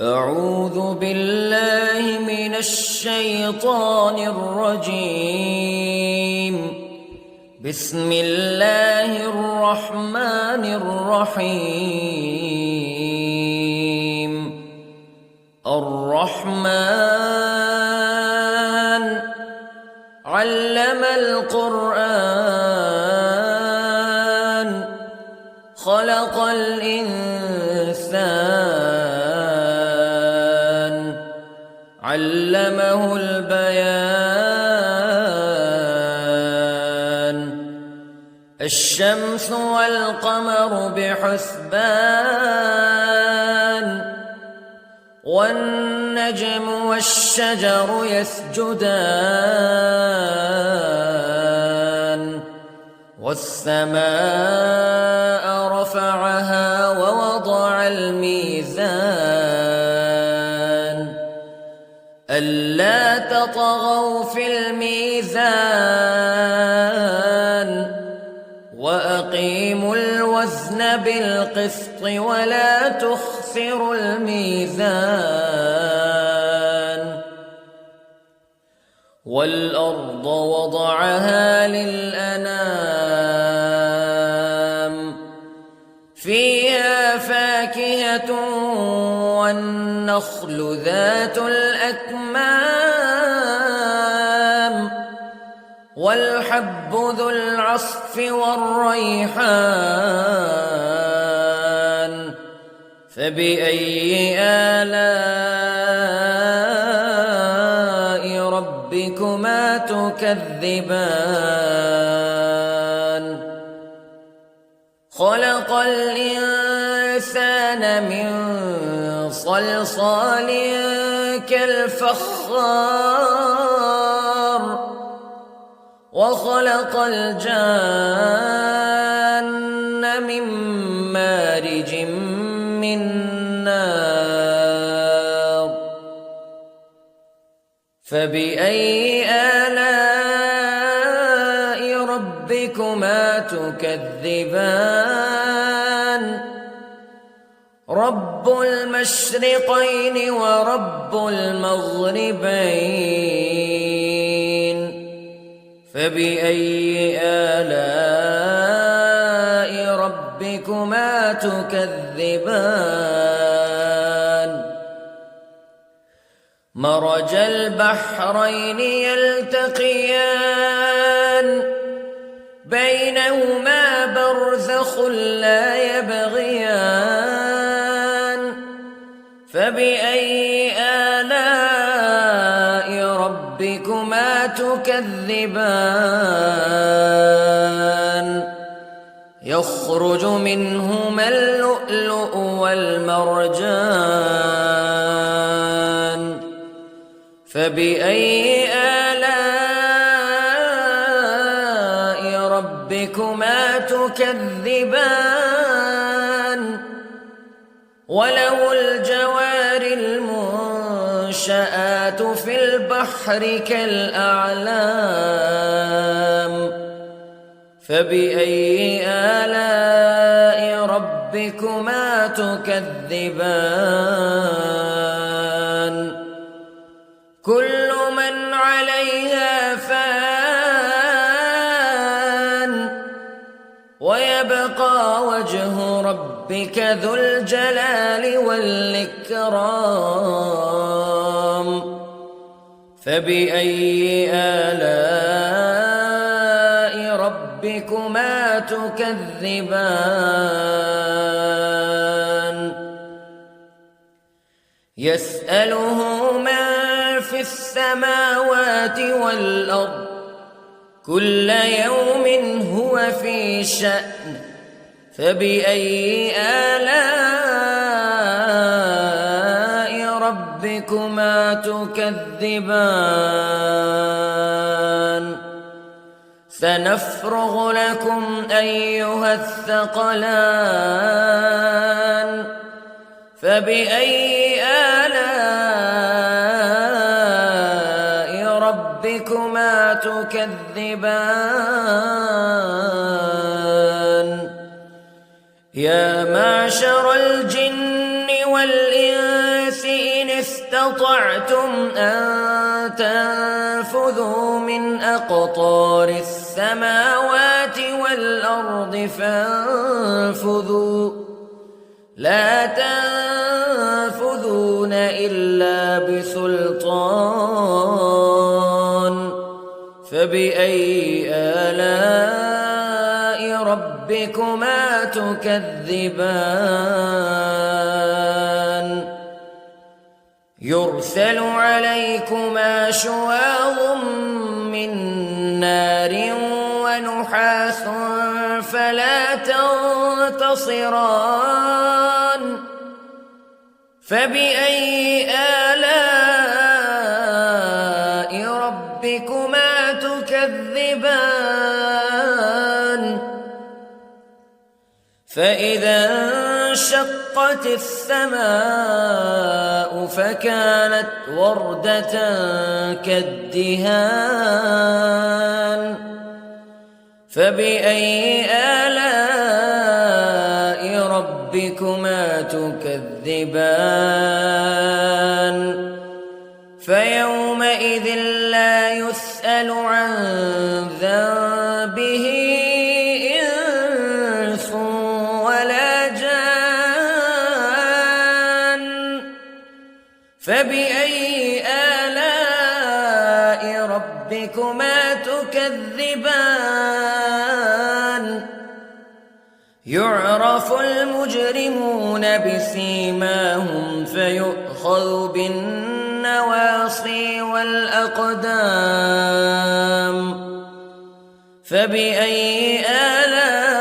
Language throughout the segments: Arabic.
أعوذ بالله من الشيطان الرجيم. بسم الله الرحمن الرحيم. الرحمن علم القرآن خلق الإنسان علمه البيان. الشمس والقمر بحسبان والنجم والشجر يسجدان والسماء رفعها ووضع الميزان ألا تطغوا في الميزان وأقيموا الوزن بالقسط ولا تخسروا الميزان. والأرض وضعها للأنام فيها فاكهة والنخل ذات الأكمام والحب ذو العصف والريحان فبأي آلاء ربكما تكذبان. خلق الإنسان من صلصال كالفخار وخلق الجان من مارج من نار فبأي آلاء ربكما تكذبان. رب المشرقين ورب المغربين فبأي آلاء ربكما تكذبان. مرج البحرين يلتقيان بينهما برزخ لا يبغيان فبأي آلاء ربكما تكذبان. يخرج منهما اللؤلؤ والمرجان فبأي آلاء ربكما تكذبان. وله الجوار المنشآت في البحر كالأعلام فبأي آلاء ربكما تكذبان. كل من عليها فان ويبقى وجه ربك ذو الجلال والإكرام فبأي آلاء ربكما تكذبان. يسأله من في السماوات والأرض كل يوم هو في شأن فبأي آلاء ربكما تكذبان. سنفرغ لكم أيها الثقلان فبأي آلاء ربكما تكذبان. يا معشر الجن والإنس استطعتم أن تنفذوا من أقطار السماوات والأرض فانفذوا لا تنفذون إلا بسلطان فبأي آلاء ربكما تكذبان يرسل عليكما شواظ من نار ونحاس فلا تنتصران فبأي آلاء ربكما تكذبان فإذا انشقت السماء فكانت وردة كالدهان فبأي آلاء ربكما تكذبان فيومئذ لا يسأل عن ذنبه إنس ولا جان فبأي آلاء ربكما تكذبان يعرف المجرمون بسيماهم فيؤخذ بالنواصي والأقدام فبأي آلاء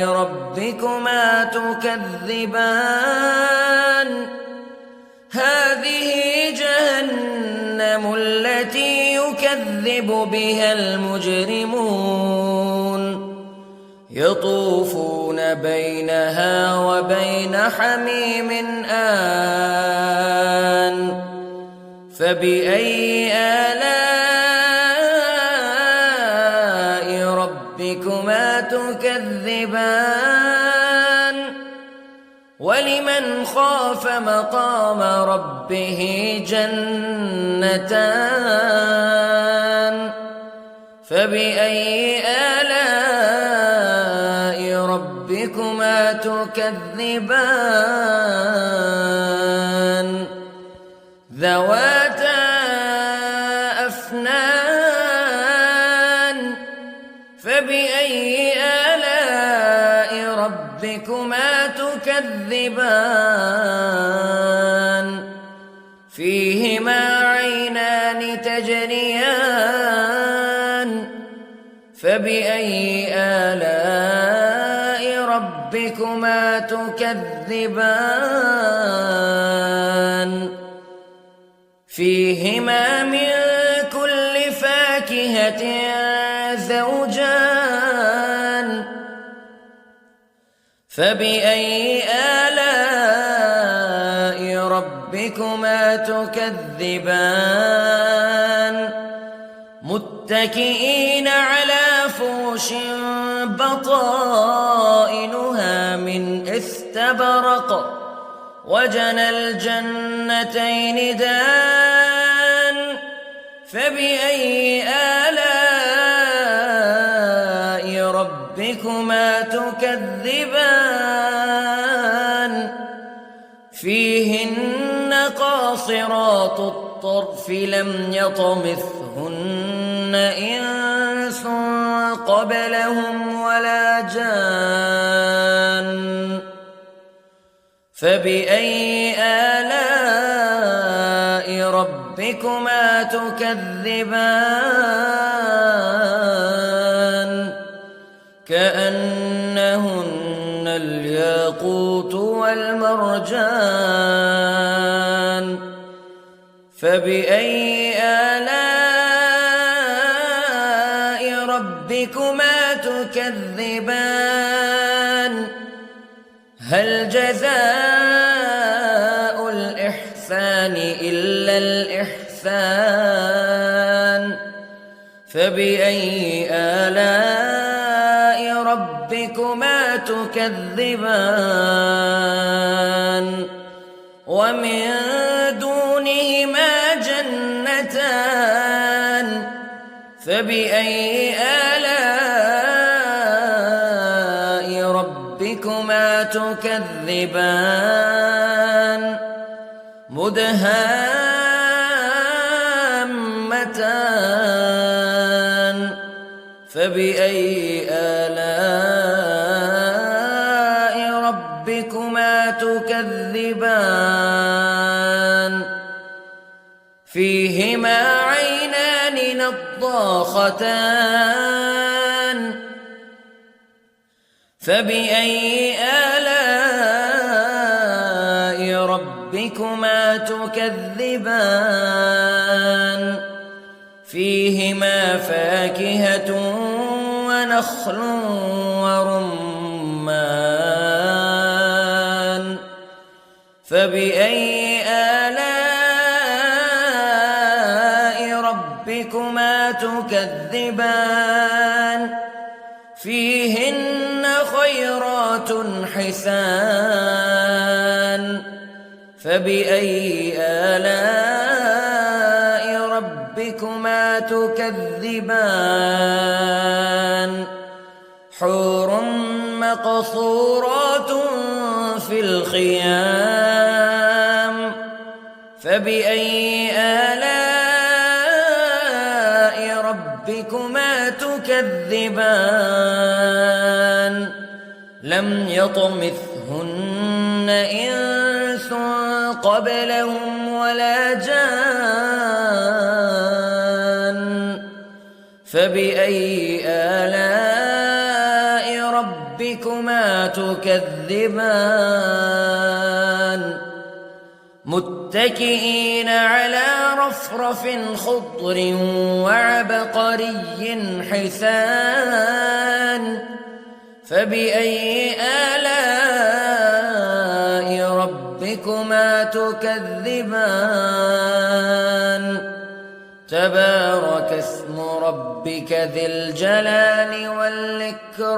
ربكما تكذبان هذه جهنم التي يكذب بها المجرمون يطوفون بينها وبين حميم آن فبأي آلاء ربكما تكذبان ولمن خاف مقام ربه جنتان فبأي آلاء ربكما تكذبان ذواتا أفنان فبأي آلاء ربكما تكذبان فيهما عينان تجريان فبأي آلاء ربكما تكذبان فيهما من كل فاكهة زوجان فبأي آلاء ربكما تكذبان متكئين على فرش بطائنها من استبرق وجنى الجنتين دان فبأي آلاء ربكما تكذبان فيهن قاصرات الطرف لم يطمثهن إنس قبلهم ولا جان فبأي آلاء ربكما تكذبان كأنهن الياقوت والمرجان فبأي آلاء ربكما تكذبان هل جزاء الإحسان إلا الإحسان فبأي آلاء ربكما تكذبان ومن دونهما جنتان فبأي آلاء ربكما تكذبان مدهامتان فبأي آلاء ربكما تكذبان فيهما عينان نضاختان فبأي آلاء ربكما تكذبان فيهما فاكهة ونخل ورمان فبأي آلاء ربكما تكذبان فيهن خيرات حسان فبأي آلاء ربكما تكذبان حور مقصورات في الخيام فبأي آلاء ربكما تكذبان لم يطمثهن إنس قبلهم ولا جان فبأي آلاء ربكما تكذبان متكئين على رفرف خضر وعبقري حسان فبأي آلاء ربكما تكذبان تبارك اسم ربك ذي الجلال والإكرام